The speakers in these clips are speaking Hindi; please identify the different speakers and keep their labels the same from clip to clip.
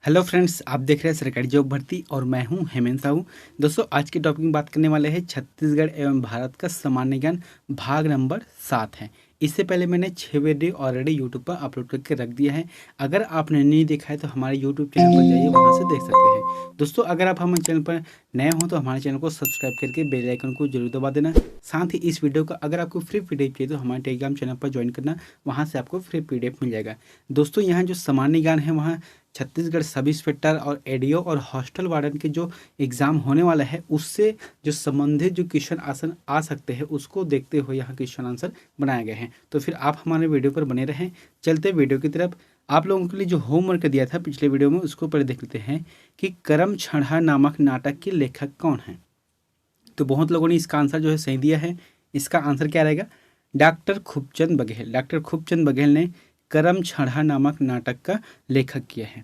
Speaker 1: हेलो फ्रेंड्स, आप देख रहे हैं सरकारी जॉब भर्ती और मैं हूं हेमंत साहू। दोस्तों, आज के टॉपिक में बात करने वाले हैं छत्तीसगढ़ एवं भारत का सामान्य ज्ञान भाग नंबर 7 है। इससे पहले मैंने 6 वीडियो ऑलरेडी यूट्यूब पर अपलोड करके रख दिया है। अगर आपने नहीं देखा है तो हमारे यूट्यूब चैनल पर जाइए, वहां से देख सकते हैं। दोस्तों, अगर आप हमारे चैनल पर नए हों तो हमारे चैनल को सब्सक्राइब करके बेल आइकन को जरूर दबा देना। साथ ही इस वीडियो का अगर आपको फ्री पीडीएफ चाहिए तो हमारे टेलीग्राम चैनल पर ज्वाइन करना, वहाँ से आपको फ्री पीडीएफ मिल जाएगा। दोस्तों, यहाँ जो सामान्य ज्ञान है वहाँ छत्तीसगढ़ सब इंस्पेक्टर और एडीओ और हॉस्टल वार्डन के जो एग्ज़ाम होने वाला है उससे जो संबंधित जो क्वेश्चन आंसर आ सकते हैं उसको देखते हुए यहाँ क्वेश्चन आंसर बनाए गए हैं। तो फिर आप हमारे वीडियो पर बने रहें। चलते वीडियो की तरफ। आप लोगों के लिए जो होमवर्क दिया था पिछले वीडियो में उसको पहले देख लेते हैं कि करम छड़ा नामक नाटक के लेखक कौन है। तो बहुत लोगों ने इसका आंसर जो है सही दिया है। इसका आंसर क्या रहेगा? डॉक्टर खूबचंद बघेल। डॉक्टर खूबचंद बघेल ने करम छड़ा नामक नाटक का लेखक किया है।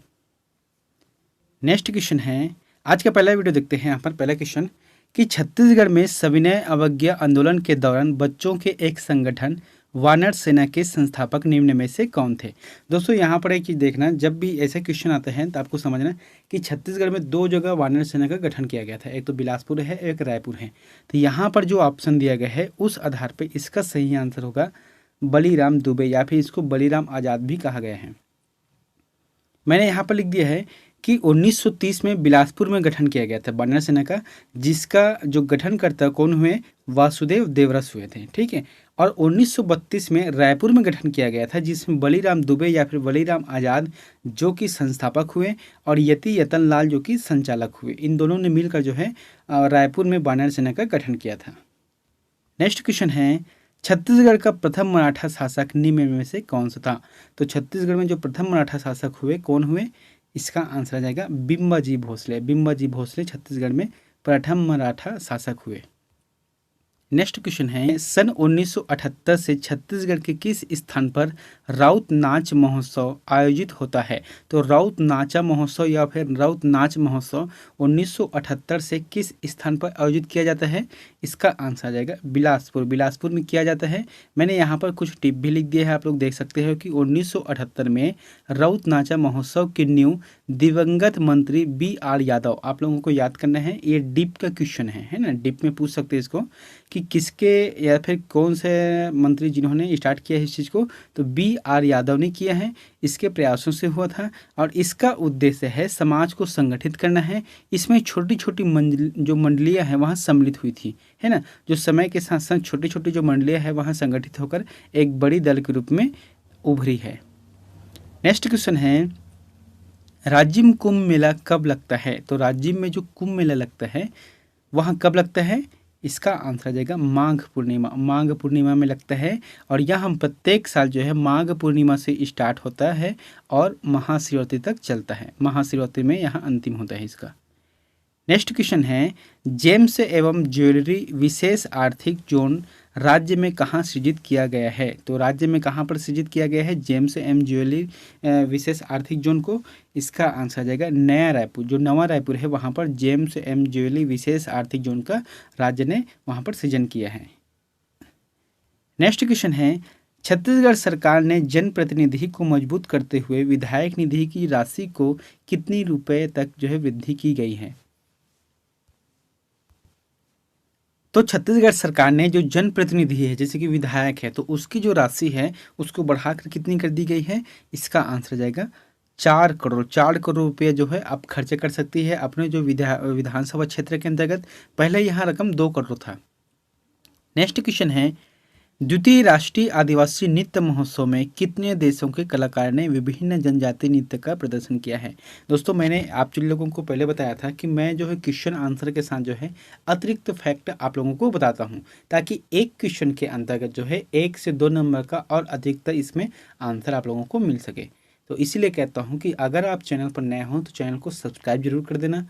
Speaker 1: नेक्स्ट क्वेश्चन है, आज का पहला वीडियो देखते हैं। यहाँ पर पहला क्वेश्चन कि छत्तीसगढ़ में सविनय अवज्ञा आंदोलन के दौरान बच्चों के एक संगठन वानर सेना के संस्थापक निम्न में से कौन थे। दोस्तों, यहाँ पर एक चीज़ देखना, जब भी ऐसे क्वेश्चन आते हैं तो आपको समझना कि छत्तीसगढ़ में 2 जगह वानर सेना का गठन किया गया था। एक तो बिलासपुर है, एक रायपुर है। तो यहाँ पर जो ऑप्शन दिया गया है उस आधार पर इसका सही आंसर होगा बलीराम दुबे, या फिर इसको बलीराम आज़ाद भी कहा गया है। मैंने यहाँ पर लिख दिया है कि 1930 में बिलासपुर में गठन किया गया था वानर सेना का, जिसका जो गठनकर्ता कौन हुए? वासुदेव देवरस हुए थे। ठीक है। और 1932 में रायपुर में गठन किया गया था, जिसमें बलीराम दुबे या फिर बलीराम आज़ाद जो कि संस्थापक हुए और यति यतन लाल जो कि संचालक हुए। इन दोनों ने मिलकर जो है रायपुर में वानर सेना का गठन किया था। नेक्स्ट क्वेश्चन है, छत्तीसगढ़ का प्रथम मराठा शासक निम्न में से कौन सा था। तो छत्तीसगढ़ में जो प्रथम मराठा शासक हुए कौन हुए? इसका आंसर आ जाएगा बिम्बाजी भोसले। बिम्बाजी भोसले छत्तीसगढ़ में प्रथम मराठा शासक हुए। नेक्स्ट क्वेश्चन है, सन 1978 से छत्तीसगढ़ के किस स्थान पर राउत नाच महोत्सव आयोजित होता है। तो राउत नाचा महोत्सव या फिर राउत नाच महोत्सव 1978 से किस स्थान पर आयोजित किया जाता है? इसका आंसर आ जाएगा बिलासपुर। बिलासपुर में किया जाता है। मैंने यहाँ पर कुछ टिप भी लिख दिए हैं, आप लोग देख सकते हो कि 1978 में राउत नाचा महोत्सव की नींव दिवंगत मंत्री BR यादव, आप लोगों को याद करना है, ये डिप का क्वेश्चन है ना, डिप में पूछ सकते हैं इसको कि किसके या फिर कौन से मंत्री जिन्होंने स्टार्ट किया है इस चीज़ को। तो BR यादव ने किया है। इसके प्रयासों से हुआ था और इसका उद्देश्य है समाज को संगठित करना है। इसमें छोटी छोटी जो मंडलियाँ हैं वहाँ सम्मिलित हुई थी, है ना, जो समय के साथ साथ छोटी छोटी जो मंडलियाँ हैं वहाँ संगठित होकर एक बड़ी दल के रूप में उभरी है। नेक्स्ट क्वेश्चन है, राज्य कुंभ मेला कब लगता है। तो राज्य में जो कुंभ मेला लगता है वहाँ कब लगता है? इसका आंसर आ जाएगा माघ पूर्णिमा। माघ पूर्णिमा में लगता है और यह हम प्रत्येक साल जो है माघ पूर्णिमा से स्टार्ट होता है और महाशिवरात्रि तक चलता है। महाशिवरात्रि में यहाँ अंतिम होता है इसका। नेक्स्ट क्वेश्चन है, जेम्स एवं ज्वेलरी विशेष आर्थिक जोन राज्य में कहाँ सृजित किया गया है। तो राज्य में कहाँ पर सृजित किया गया है जेम्स एवं ज्वेलरी विशेष आर्थिक जोन को? इसका आंसर आ जाएगा नया रायपुर। जो नवा रायपुर है वहाँ पर जेम्स एवं ज्वेलरी विशेष आर्थिक जोन का राज्य ने वहाँ पर सृजन किया है। नेक्स्ट क्वेश्चन है, छत्तीसगढ़ सरकार ने जनप्रतिनिधि को मजबूत करते हुए विधायक निधि की राशि को कितनी रुपए तक जो है वृद्धि की गई है। तो छत्तीसगढ़ सरकार ने जो जनप्रतिनिधि है जैसे कि विधायक है तो उसकी जो राशि है उसको बढ़ाकर कितनी कर दी गई है? इसका आंसर आ जाएगा 4 करोड़। 4 करोड़ रुपये जो है आप खर्चे कर सकती है अपने जो विधानसभा क्षेत्र के अंतर्गत। पहले यहाँ रकम 2 करोड़ था। नेक्स्ट क्वेश्चन है, द्वितीय राष्ट्रीय आदिवासी नृत्य महोत्सव में कितने देशों के कलाकार ने विभिन्न जनजातीय नृत्य का प्रदर्शन किया है। दोस्तों, मैंने आप जिन लोगों को पहले बताया था कि मैं जो है क्वेश्चन आंसर के साथ जो है अतिरिक्त फैक्ट आप लोगों को बताता हूं, ताकि एक क्वेश्चन के अंतर्गत जो है 1 से 2 नंबर का और अधिकतर इसमें आंसर आप लोगों को मिल सके। तो इसीलिए कहता हूँ कि अगर आप चैनल पर नए हों तो चैनल को सब्सक्राइब जरूर कर देना।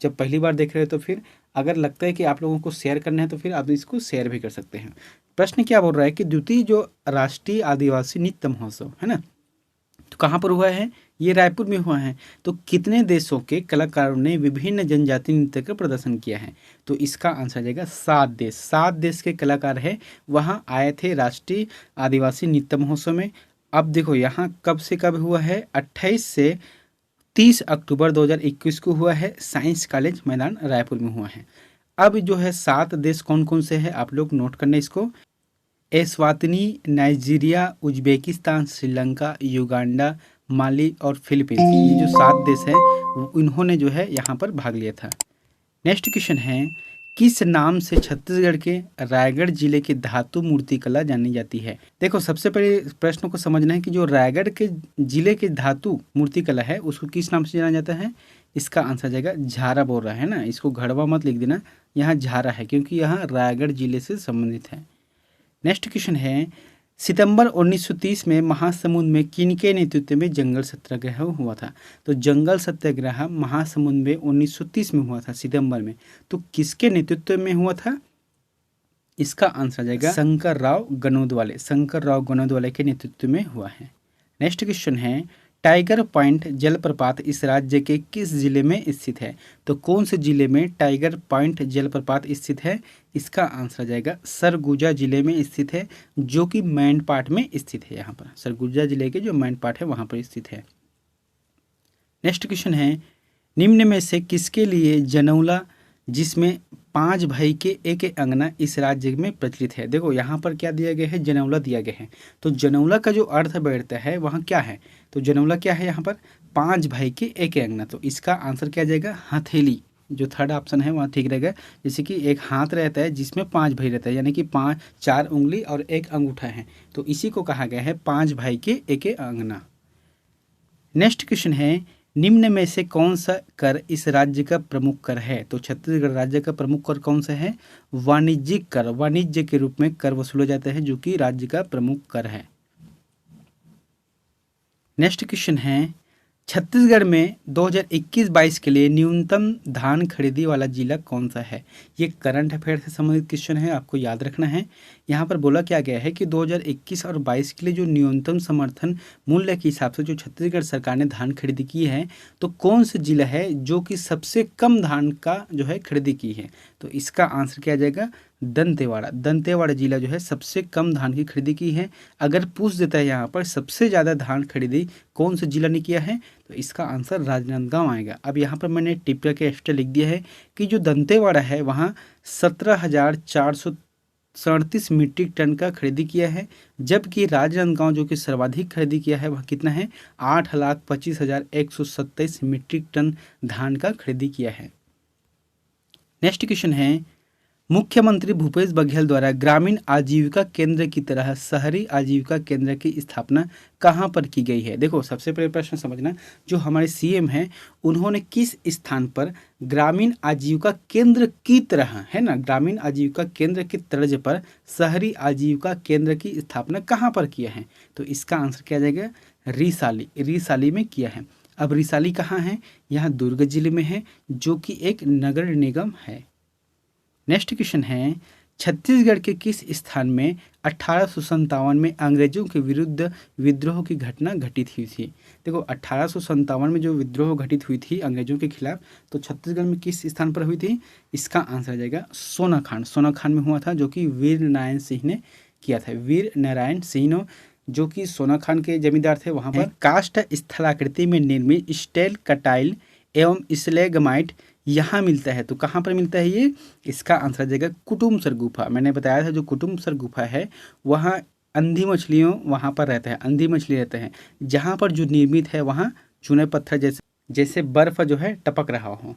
Speaker 1: जब पहली बार देख रहे हो तो फिर अगर लगता है कि आप लोगों को शेयर करना है तो फिर आप इसको शेयर भी कर सकते हैं। प्रश्न क्या बोल रहा है कि द्वितीय जो राष्ट्रीय आदिवासी नृत्य महोत्सव है ना, तो कहाँ पर हुआ है? ये रायपुर में हुआ है। तो कितने देशों के कलाकारों ने विभिन्न जनजातीय नृत्य का प्रदर्शन किया है? तो इसका आंसर आ जाएगा 7 देश। 7 देश के कलाकार है वहाँ आए थे राष्ट्रीय आदिवासी नृत्य महोत्सव में। अब देखो यहाँ कब से कब हुआ है? 28 से 30 अक्टूबर 2021 को हुआ है, साइंस कॉलेज मैदान रायपुर में हुआ है। अब जो है 7 देश कौन कौन से हैं आप लोग नोट करना इसको। Eswatini, Nigeria, Uzbekistan, Sri Lanka, Uganda, Mali और फिलीपींस, ये जो 7 देश हैं इन्होंने जो है यहाँ पर भाग लिया था। नेक्स्ट क्वेश्चन है, किस नाम से छत्तीसगढ़ के रायगढ़ जिले की धातु मूर्तिकला जानी जाती है। देखो सबसे पहले प्रश्न को समझना है कि जो रायगढ़ के जिले के धातु मूर्तिकला है उसको किस नाम से जाना जाता है। इसका आंसर जाएगा झारा बोल रहा है ना, इसको घड़वा मत लिख देना, यहाँ झारा है क्योंकि यहाँ रायगढ़ जिले से संबंधित है। नेक्स्ट क्वेश्चन है, सितंबर 1930 में महासमुंद में किनके नेतृत्व में जंगल सत्याग्रह हुआ था। तो जंगल सत्याग्रह महासमुंद में 1930 में हुआ था सितंबर में, तो किसके नेतृत्व में हुआ था। इसका आंसर जाएगा शंकरराव गनोदवाले, शंकरराव गनोदवाले के नेतृत्व में हुआ है। नेक्स्ट क्वेश्चन है, टाइगर पॉइंट जलप्रपात इस राज्य के किस जिले में स्थित है। तो कौन से जिले में टाइगर पॉइंट जलप्रपात स्थित है। इसका आंसर जाएगा सरगुजा जिले में स्थित है, जो कि मैनपाट में स्थित है। यहाँ पर सरगुजा जिले के जो मैनपाट है वहाँ पर स्थित है। नेक्स्ट क्वेश्चन है, निम्न में से किसके लिए जनौला जिसमें 5 भाई के एक अंगना इस राज्य में प्रचलित है। देखो यहाँ पर क्या दिया गया है, जनौला दिया गया है। तो जनौला का जो अर्थ बैठता है वहाँ क्या है, तो जनौला क्या है यहाँ पर 5 भाई के एक अंगना। तो इसका आंसर क्या जाएगा, हथेली। जो थर्ड ऑप्शन है वहाँ ठीक रहेगा। जैसे कि एक हाथ रहता है जिसमें 5 भाई रहता है, यानी कि 4 उंगली और एक अंगूठा है, तो इसी को कहा गया है 5 भाई के एक अंगना। नेक्स्ट क्वेश्चन है, निम्न में से कौन सा कर इस राज्य का प्रमुख कर है। तो छत्तीसगढ़ राज्य का प्रमुख कर कौन सा है, वाणिज्यिक कर, वाणिज्य के रूप में कर वसूला जाता है, जो कि राज्य का प्रमुख कर है। नेक्स्ट क्वेश्चन है, छत्तीसगढ़ में 2021-22 के लिए न्यूनतम धान खरीदी वाला जिला कौन सा है। ये करंट अफेयर से संबंधित क्वेश्चन है, आपको याद रखना है। यहाँ पर बोला क्या गया है कि 2021 और 22 के लिए जो न्यूनतम समर्थन मूल्य के हिसाब से जो छत्तीसगढ़ सरकार ने धान खरीदी की है, तो कौन सा जिला है जो कि सबसे कम धान का जो है खरीदी की है। तो इसका आंसर क्या आ जाएगा, दंतेवाड़ा। दंतेवाड़ा जिला जो है सबसे कम धान की खरीदी की है। अगर पूछ देता है यहाँ पर सबसे ज़्यादा धान खरीदी कौन से जिला ने किया है, तो इसका आंसर राजनांदगांव आएगा। अब यहाँ पर मैंने टिप करके एक्स्ट्रा लिख दिया है कि जो दंतेवाड़ा है वहाँ 17,437 मीट्रिक टन का खरीदी किया है, जबकि राजनांदगांव जो कि सर्वाधिक खरीदी किया है वह कितना है, 8,25,127 मीट्रिक टन धान का खरीदी किया है। नेक्स्ट क्वेश्चन है, मुख्यमंत्री भूपेश बघेल द्वारा ग्रामीण आजीविका केंद्र की तरह शहरी आजीविका केंद्र की स्थापना कहाँ पर की गई है। देखो सबसे पहले प्रश्न समझना, जो हमारे सीएम हैं उन्होंने किस स्थान पर ग्रामीण आजीविका केंद्र की तरह, है ना, ग्रामीण आजीविका केंद्र की तर्ज पर शहरी आजीविका केंद्र की स्थापना कहाँ पर किया है। तो इसका आंसर क्या जाएगा, रिसाली, रिसाली में किया है। अब रिसाली कहाँ है, यहाँ दुर्ग जिले में है, जो कि एक नगर निगम है। नेक्स्ट क्वेश्चन है, छत्तीसगढ़ के किस स्थान में 1857 में अंग्रेजों के विरुद्ध विद्रोह की घटना घटित हुई थी। देखो 1857 में जो विद्रोह घटित हुई थी अंग्रेजों के खिलाफ, तो छत्तीसगढ़ में किस स्थान पर हुई थी। इसका आंसर आ जाएगा सोनाखान। सोनाखान में हुआ था, जो कि वीर नारायण सिंह ने किया था। वीर नारायण सिंह जो कि सोनाखान के जमींदार थे। वहाँ पर काष्ठ स्थलाकृति में निर्मित स्टेल कटाइल एवं स्लेगमाइट यहाँ मिलता है। तो कहाँ पर मिलता है ये, इसका आंसर आ जाएगा कुटुमसर गुफा। मैंने बताया था जो कुटुमसर गुफा है वहाँ अंधी मछलियों वहाँ पर रहता है, अंधी मछली रहते हैं, जहाँ पर जो निर्मित है वहाँ चूने पत्थर जैसे बर्फ जो है टपक रहा हो।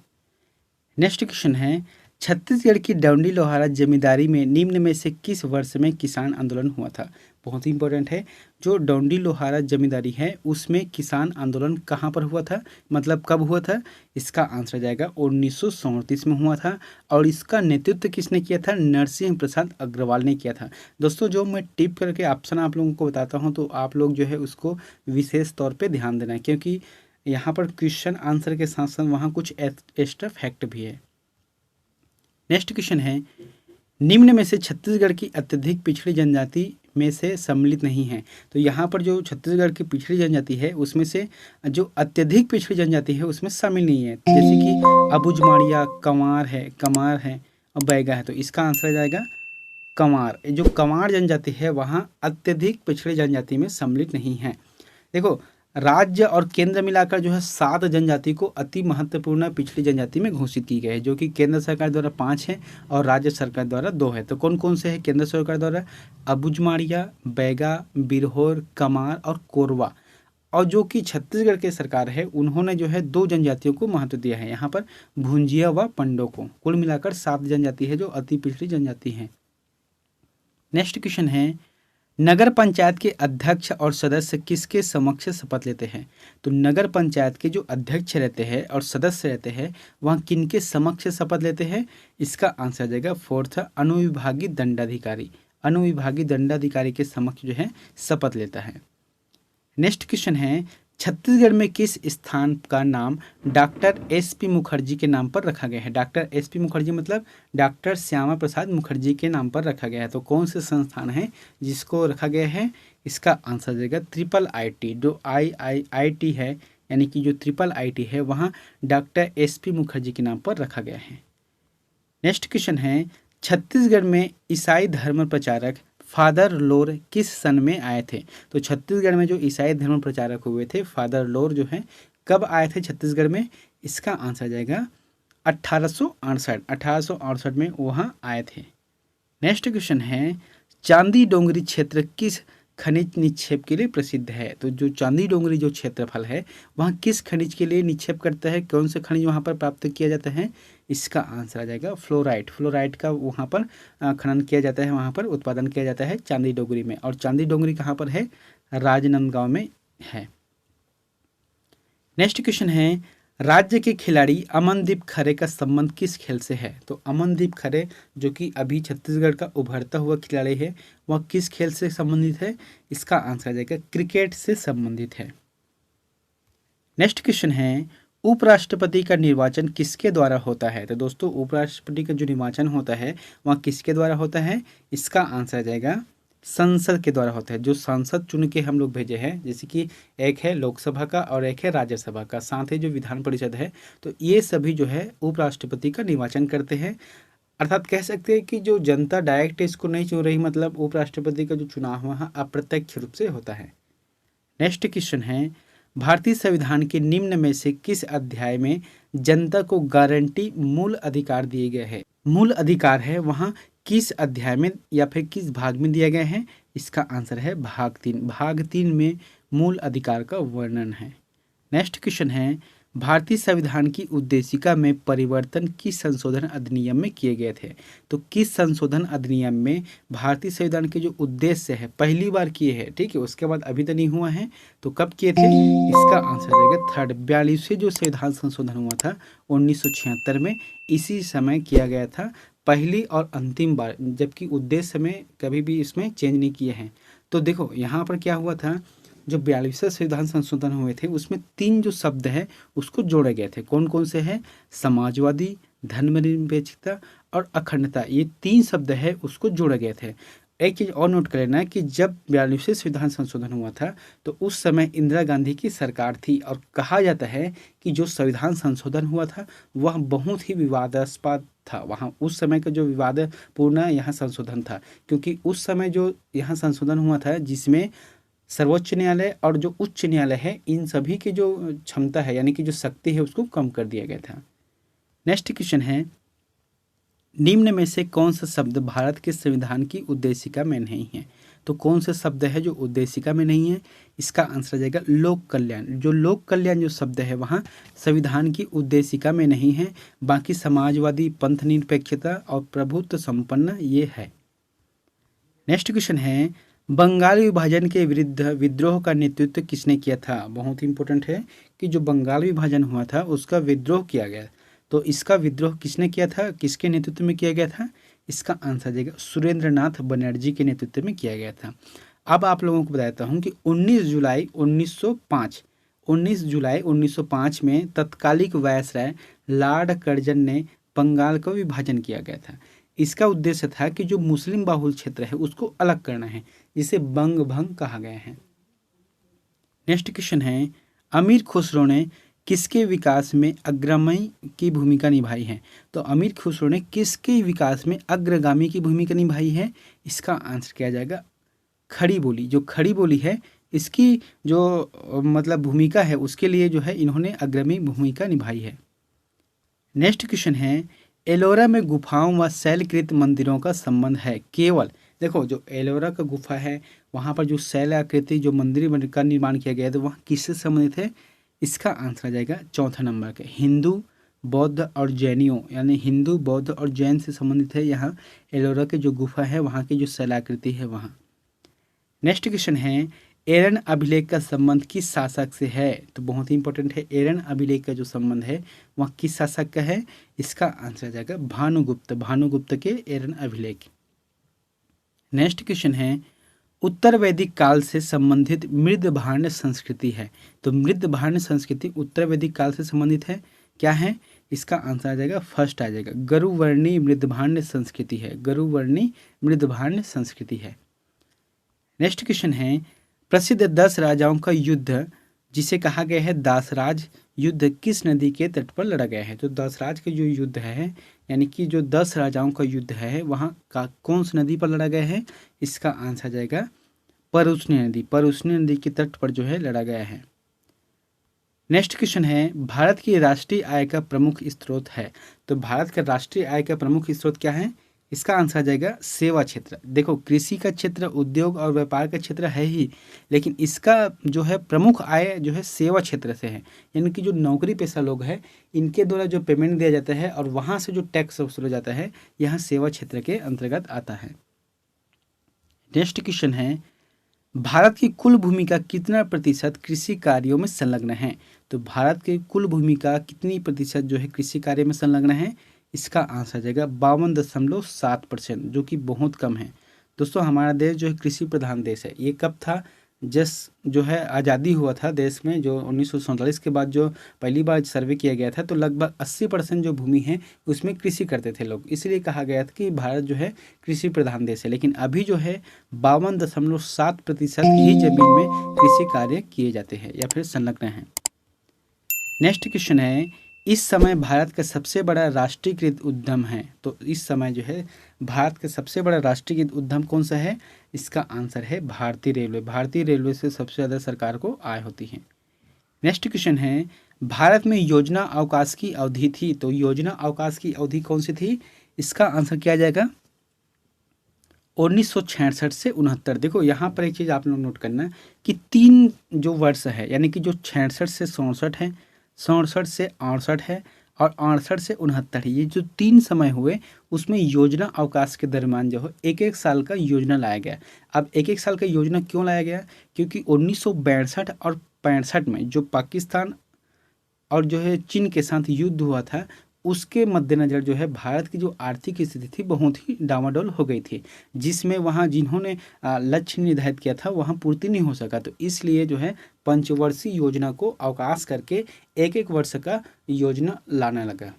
Speaker 1: नेक्स्ट क्वेश्चन है, छत्तीसगढ़ की डौंडी लोहारा जमींदारी में निम्न में से किस वर्ष में किसान आंदोलन हुआ था। बहुत ही इंपॉर्टेंट है, जो डौंडी लोहारा जमींदारी है उसमें किसान आंदोलन कहाँ पर हुआ था, मतलब कब हुआ था। इसका आंसर जाएगा 1937 में हुआ था, और इसका नेतृत्व किसने किया था, नरसिंह प्रसाद अग्रवाल ने किया था। दोस्तों जो मैं टिप करके ऑप्शन आप लोगों को बताता हूँ, तो आप लोग जो है उसको विशेष तौर पर ध्यान देना है, क्योंकि यहाँ पर क्वेश्चन आंसर के साथ साथ वहाँ कुछ एक्स्ट्रा फैक्ट भी है। नेक्स्ट क्वेश्चन है, निम्न में से छत्तीसगढ़ की अत्यधिक पिछड़ी जनजाति में से सम्मिलित नहीं है। तो यहाँ पर जो छत्तीसगढ़ की पिछड़ी जनजाति है उसमें से जो अत्यधिक पिछड़ी जनजाति है उसमें शामिल नहीं है, जैसे कि अबुझमाड़िया, कमार है और बैगा है। तो इसका आंसर आ जाएगा कंवार। जो कंवार जनजाति है वहाँ अत्यधिक पिछड़ी जनजाति में सम्मिलित नहीं है। देखो राज्य और केंद्र मिलाकर जो है 7 जनजाति को अति महत्वपूर्ण पिछड़ी जनजाति में घोषित की गई है, जो कि केंद्र सरकार द्वारा 5 है और राज्य सरकार द्वारा 2 है। तो कौन कौन से है केंद्र सरकार द्वारा? अबुझमाड़िया, बैगा, बिरहोर, कमार और कोरवा। और जो कि छत्तीसगढ़ के सरकार है उन्होंने जो है 2 जनजातियों को महत्व दिया है, यहाँ पर भुंजिया व पंडो को। कुल मिलाकर 7 जनजाति है जो अति पिछड़ी जनजाति है। नेक्स्ट क्वेश्चन है, नगर पंचायत के अध्यक्ष और सदस्य किसके समक्ष शपथ लेते हैं? तो नगर पंचायत के जो अध्यक्ष रहते हैं और सदस्य रहते हैं वह किनके समक्ष शपथ लेते हैं? इसका आंसर आ जाएगा 4th, अनुविभागीय दंडाधिकारी। अनुविभागीय दंडाधिकारी के समक्ष जो है शपथ लेता है। नेक्स्ट क्वेश्चन है, छत्तीसगढ़ में किस स्थान का नाम डॉक्टर एस.पी. मुखर्जी के नाम पर रखा गया है? Doctor SP. मुखर्जी मतलब डॉक्टर श्यामा प्रसाद मुखर्जी के नाम पर रखा गया है। तो कौन से संस्थान है जिसको रखा गया है? इसका आंसर देगा IIIT। जो IIIT है यानी कि जो IIIT है वहाँ डॉक्टर एस.पी. मुखर्जी के नाम पर रखा गया है। नेक्स्ट क्वेश्चन है, छत्तीसगढ़ में ईसाई धर्म प्रचारक फादर लोर किस सन में आए थे? तो छत्तीसगढ़ में जो ईसाई धर्म प्रचारक हुए थे फादर लोर जो है कब आए थे छत्तीसगढ़ में? इसका आंसर जाएगा 1868 में वहाँ आए थे। नेक्स्ट क्वेश्चन है, चांदी डोंगरी क्षेत्र किस खनिज निक्षेप के लिए प्रसिद्ध है? तो जो चांदी डोंगरी जो क्षेत्रफल है वहाँ किस खनिज के लिए निक्षेप करता है? कौन से खनिज वहाँ पर प्राप्त किया जाता है? इसका आंसर आ जाएगा फ्लोराइट। फ्लोराइट का वहाँ पर खनन किया जाता है, वहाँ पर उत्पादन किया जाता है चांदी डोंगरी में। और चांदी डोंगरी कहाँ पर है? राजनांदगांव में है। नेक्स्ट क्वेश्चन है, राज्य के खिलाड़ी अमनदीप खरे का संबंध किस खेल से है? तो अमनदीप खरे जो कि अभी छत्तीसगढ़ का उभरता हुआ खिलाड़ी है वह किस खेल से संबंधित है? इसका आंसर आ जाएगा क्रिकेट से संबंधित है। नेक्स्ट क्वेश्चन है, उपराष्ट्रपति का निर्वाचन किसके द्वारा होता है? तो दोस्तों उपराष्ट्रपति का जो निर्वाचन होता है वह किसके द्वारा होता है? इसका आंसर आ जाएगा संसद के द्वारा होता है। जो सांसद चुन के हम लोग भेजे हैं, जैसे कि एक है लोकसभा का और एक है राज्यसभा का, साथ ही जो विधान परिषद है, तो ये सभी जो है उपराष्ट्रपति का निर्वाचन करते हैं। अर्थात कह सकते हैं कि जो जनता डायरेक्ट इसको नहीं चुन रही, मतलब उपराष्ट्रपति का जो चुनाव वहाँ अप्रत्यक्ष रूप से होता है। नेक्स्ट क्वेश्चन है, भारतीय संविधान के निम्न में से किस अध्याय में जनता को गारंटी मूल अधिकार दिए गए हैं? मूल अधिकार है वहाँ किस अध्याय में या फिर किस भाग में दिया गया है? इसका आंसर है भाग 3। भाग 3 में मूल अधिकार का वर्णन है। नेक्स्ट क्वेश्चन है, भारतीय संविधान की उद्देशिका में परिवर्तन किस संशोधन अधिनियम में किए गए थे? तो किस संशोधन अधिनियम में भारतीय संविधान के जो उद्देश्य है पहली बार किए हैं, ठीक है, उसके बाद अभी तो नहीं हुआ है, तो कब किए थे? इसका आंसर रहेगा 3rd 42वें जो संविधान संशोधन हुआ था 1976 में, इसी समय किया गया था पहली और अंतिम बार, जबकि उद्देश्य में कभी भी इसमें चेंज नहीं किए हैं। तो देखो यहाँ पर क्या हुआ था, जो 42वें संविधान संशोधन हुए थे उसमें 3 जो शब्द है उसको जोड़े गए थे। कौन कौन से हैं? समाजवादी, धर्मनिरपेक्षता और अखंडता, ये 3 शब्द है उसको जोड़े गए थे। एक चीज़ और नोट कर लेना कि जब 42वें संविधान संशोधन हुआ था तो उस समय इंदिरा गांधी की सरकार थी, और कहा जाता है कि जो संविधान संशोधन हुआ था वह बहुत ही विवादास्पद था। वहाँ उस समय का जो विवादपूर्ण यहाँ संशोधन था, क्योंकि उस समय जो यहाँ संशोधन हुआ था जिसमें सर्वोच्च न्यायालय और जो उच्च न्यायालय है इन सभी की जो क्षमता है यानी कि जो शक्ति है उसको कम कर दिया गया था। नेक्स्ट क्वेश्चन है, निम्न में से कौन सा शब्द भारत के संविधान की उद्देशिका में नहीं है? तो कौन से शब्द है जो उद्देशिका में नहीं है? इसका आंसर आ जाएगा लोक कल्याण। जो लोक कल्याण जो शब्द है वहाँ संविधान की उद्देशिका में नहीं है, बाकी समाजवादी, पंथ निरपेक्षता और प्रभुत्व संपन्न ये है। नेक्स्ट क्वेश्चन है, बंगाल विभाजन के विरुद्ध विद्रोह का नेतृत्व किसने किया था? बहुत इंपॉर्टेंट है कि जो बंगाल विभाजन हुआ था उसका विद्रोह किया गया, तो इसका विद्रोह किसने किया था, किसके नेतृत्व में किया गया था? इसका आंसर देगा सुरेंद्रनाथ बनर्जी के नेतृत्व में किया गया था। अब आप लोगों को बताता हूँ कि 19 जुलाई 1905 में तत्कालिक वायसराय लॉर्ड कर्जन ने बंगाल का विभाजन किया गया था। इसका उद्देश्य था कि जो मुस्लिम बाहुल क्षेत्र है उसको अलग करना है, जिसे बंग भंग कहा गया है। नेक्स्ट क्वेश्चन है, अमीर खुसरो ने किसके विकास में अग्रणी की भूमिका निभाई है? तो अमीर खुसरो ने किसके विकास में अग्रगामी की भूमिका निभाई है? इसका आंसर किया जाएगा खड़ी बोली। जो खड़ी बोली है इसकी जो मतलब भूमिका है उसके लिए जो है इन्होंने अग्रणी भूमिका निभाई है। नेक्स्ट क्वेश्चन है, एलोरा में गुफाओं व शैलकृत मंदिरों का संबंध है केवल। देखो जो एलोरा का गुफा है वहाँ पर जो शैल आकृति जो मंदिर का निर्माण किया गया है तो वहाँ किससे संबंधित है? इसका आंसर आ जाएगा चौथा नंबर के हिंदू बौद्ध और जैनियों, यानी हिंदू बौद्ध और जैन से संबंधित है। यहाँ एलोरा की जो गुफा है वहाँ की जो शैलाकृति है वहाँ। नेक्स्ट क्वेश्चन है, एरन अभिलेख का संबंध किस शासक से है? तो बहुत ही इंपॉर्टेंट है, एरन अभिलेख का जो संबंध है वह किस शासक का है? इसका आंसर आ जाएगा भानुगुप्त, भानुगुप्त के एरन अभिलेख। नेक्स्ट क्वेश्चन है, उत्तर वैदिक काल से संबंधित मृदभांड संस्कृति है। तो मृदभांड संस्कृति उत्तर वैदिक काल से संबंधित है, क्या है? इसका आंसर आ जाएगा फर्स्ट आ जाएगा गरुवर्णी मृदभांड संस्कृति है, गरुवर्णी मृदभांड संस्कृति है। नेक्स्ट क्वेश्चन है, प्रसिद्ध 10 राजाओं का युद्ध जिसे कहा गया है दासराज युद्ध किस नदी के तट पर लड़ा गया है? तो दासराज का जो युद्ध है यानी कि जो 10 राजाओं का युद्ध है वहाँ का कौन सी नदी पर लड़ा गया है? इसका आंसर आ जाएगा परुष्णी नदी, परुष्णी नदी के तट पर जो है लड़ा गया है। नेक्स्ट क्वेश्चन है, भारत की राष्ट्रीय आय का प्रमुख स्रोत है। तो भारत का राष्ट्रीय आय का प्रमुख स्रोत क्या है? इसका आंसर आ जाएगा सेवा क्षेत्र। देखो कृषि का क्षेत्र, उद्योग और व्यापार का क्षेत्र है ही, लेकिन इसका जो है प्रमुख आय जो है सेवा क्षेत्र से है, यानी कि जो नौकरी पेशा लोग हैं इनके द्वारा जो पेमेंट दिया जाता है और वहाँ से जो टैक्स वसूला जाता है यहाँ सेवा क्षेत्र के अंतर्गत आता है। नेक्स्ट क्वेश्चन है, भारत की कुल भूमि का कितना प्रतिशत कृषि कार्यों में संलग्न है? तो भारत की कुल भूमि का कितनी प्रतिशत जो है कृषि कार्य में संलग्न है? इसका आंसर आ जाएगा 52.7%, जो कि बहुत कम है। दोस्तों हमारा देश जो है कृषि प्रधान देश है। ये कब था? जो है आज़ादी हुआ था देश में, जो 1947 के बाद जो पहली बार सर्वे किया गया था तो लगभग 80% जो भूमि है उसमें कृषि करते थे लोग, इसलिए कहा गया था कि भारत जो है कृषि प्रधान देश है। लेकिन अभी जो है 52.7% ही जमीन में कृषि कार्य किए जाते हैं या फिर संलग्न हैं। नेक्स्ट क्वेश्चन है, इस समय भारत का सबसे बड़ा राष्ट्रीयकृत उद्यम है। तो इस समय जो है भारत का सबसे बड़ा राष्ट्रीयकृत उद्यम कौन सा है? इसका आंसर है भारतीय रेलवे। भारतीय रेलवे से सबसे ज़्यादा सरकार को आय होती है। नेक्स्ट क्वेश्चन है, भारत में योजना अवकाश की अवधि थी। तो योजना अवकाश की अवधि कौन सी थी? इसका आंसर क्या आ जाएगा? 1966 से 69। देखो यहाँ पर एक चीज़ आप लोग नोट करना कि 3 जो वर्ष है यानी कि जो 66 से 67 है, 67 से 68 है और 68 से 69 है, ये जो 3 समय हुए उसमें योजना अवकाश के दरमियान जो है एक एक साल का योजना लाया गया। अब एक एक साल का योजना क्यों लाया गया? क्योंकि 1962 और 65 में जो पाकिस्तान और जो है चीन के साथ युद्ध हुआ था उसके मद्देनज़र जो है भारत की जो आर्थिक स्थिति थी बहुत ही डामाडोल हो गई थी, जिसमें वहाँ जिन्होंने लक्ष्य निर्धारित किया था वहाँ पूर्ति नहीं हो सका। तो इसलिए जो है पंचवर्षीय योजना को अवकाश करके एक एक वर्ष का योजना लाने लगा,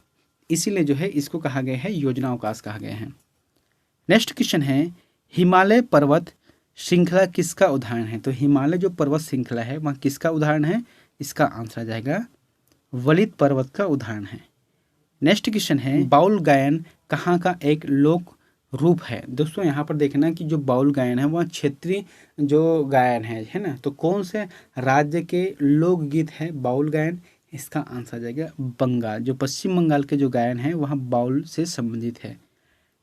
Speaker 1: इसीलिए जो है इसको कहा गया है योजना अवकाश कहा गया है। नेक्स्ट क्वेश्चन है, हिमालय पर्वत श्रृंखला किसका उदाहरण है? तो हिमालय जो पर्वत श्रृंखला है वह किसका उदाहरण है? इसका आंसर आ जाएगा वलित पर्वत का उदाहरण है। नेक्स्ट क्वेश्चन है, बाउल गायन कहाँ का एक लोक रूप है? दोस्तों यहाँ पर देखना कि जो बाउल गायन है वह क्षेत्रीय जो गायन है ना, तो कौन से राज्य के लोकगीत है बाउल गायन? इसका आंसर आ जाएगा बंगाल। जो पश्चिम बंगाल के जो गायन है वह बाउल से संबंधित है।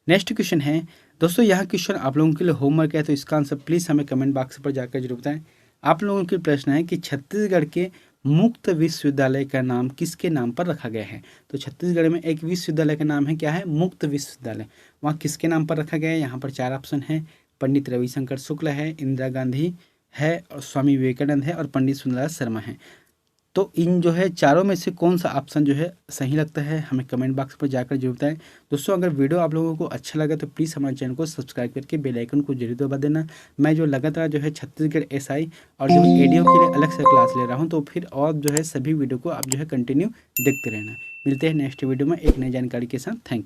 Speaker 1: नेक्स्ट क्वेश्चन है दोस्तों, यहाँ क्वेश्चन आप लोगों के लिए होमवर्क है तो इसका आंसर प्लीज़ हमें कमेंट बॉक्स पर जाकर जरूर बताएं। आप लोगों के प्रश्न है कि छत्तीसगढ़ के मुक्त विश्वविद्यालय का नाम किसके नाम पर रखा गया है? तो छत्तीसगढ़ में एक विश्वविद्यालय का नाम है क्या है? मुक्त विश्वविद्यालय। वहाँ किसके नाम पर रखा गया है? यहाँ पर 4 ऑप्शन है, पंडित रविशंकर शुक्ल है, इंदिरा गांधी है और स्वामी विवेकानंद है और पंडित सुंदरलाल शर्मा है। तो इन जो है चारों में से कौन सा ऑप्शन जो है सही लगता है हमें कमेंट बॉक्स पर जाकर जरूर बताएं। दोस्तों अगर वीडियो आप लोगों को अच्छा लगा तो प्लीज़ हमारे चैनल को सब्सक्राइब करके बेल आइकन को जरूर दबा देना। मैं जो लगातार जो है छत्तीसगढ़ एसआई और जो एडीओ के लिए अलग से क्लास ले रहा हूँ, तो फिर और जो है सभी वीडियो को आप जो है कंटिन्यू देखते रहना। मिलते हैं नेक्स्ट वीडियो में एक नई जानकारी के साथ। Thank you.